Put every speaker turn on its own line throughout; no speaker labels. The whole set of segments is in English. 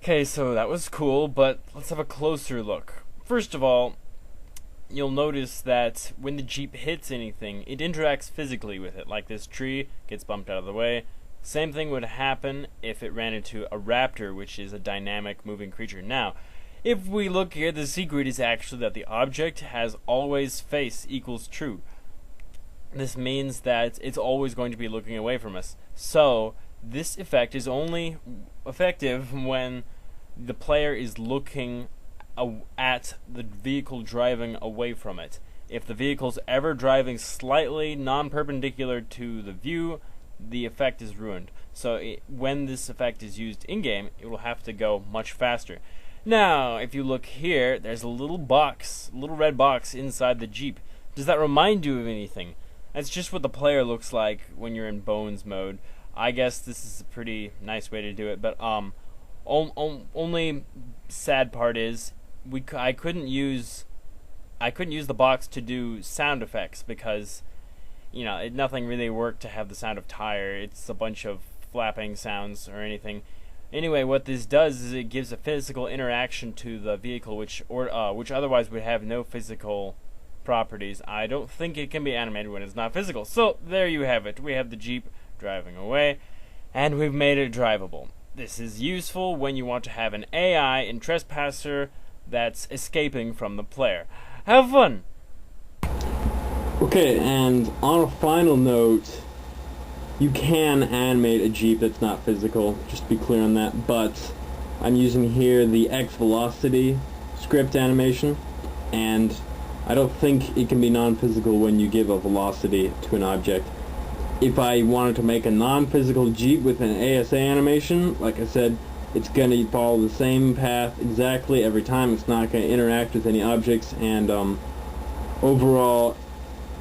Okay, so that was cool, but let's have a closer look. First of all, you'll notice that when the Jeep hits anything, it interacts physically with it, like this tree gets bumped out of the way. Same thing would happen if it ran into a raptor, which is a dynamic moving creature. Now, if we look here, the secret is actually that the object has always face equals true. This means that it's always going to be looking away from us. So, this effect is only effective when the player is looking at the vehicle driving away from it. If the vehicle's ever driving slightly non-perpendicular to the view, the effect is ruined. So when this effect is used in-game, it will have to go much faster. Now, if you look here, there's a little box, little red box inside the Jeep. Does that remind you of anything? That's just what the player looks like when you're in Bones mode. I guess this is a pretty nice way to do it, but only sad part is I couldn't use the box to do sound effects because nothing really worked to have the sound of tire. It's a bunch of flapping sounds or anything. Anyway, what this does is it gives a physical interaction to the vehicle, which otherwise would have no physical properties. I don't think it can be animated when it's not physical. So there you have it. We have the Jeep driving away, and we've made it drivable. This is useful when you want to have an AI in Trespasser that's escaping from the player. Have fun!
Okay, and on a final note, you can animate a Jeep that's not physical, just to be clear on that, but I'm using here the X velocity script animation, and I don't think it can be non-physical when you give a velocity to an object. If I wanted to make a non-physical Jeep with an ASA animation, like I said, it's going to follow the same path exactly every time. It's not going to interact with any objects, and overall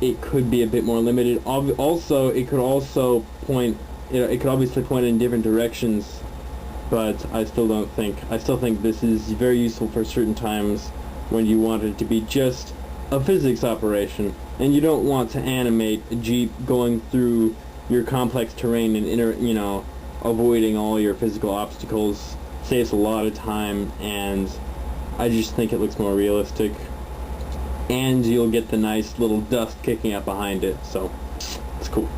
it could be a bit more limited. Also, it could also point, it could obviously point in different directions, but I still think this is very useful for certain times when you want it to be just a physics operation, and you don't want to animate a Jeep going through your complex terrain and avoiding all your physical obstacles. Saves a lot of time, and I just think it looks more realistic, and you'll get the nice little dust kicking up behind it, so it's cool.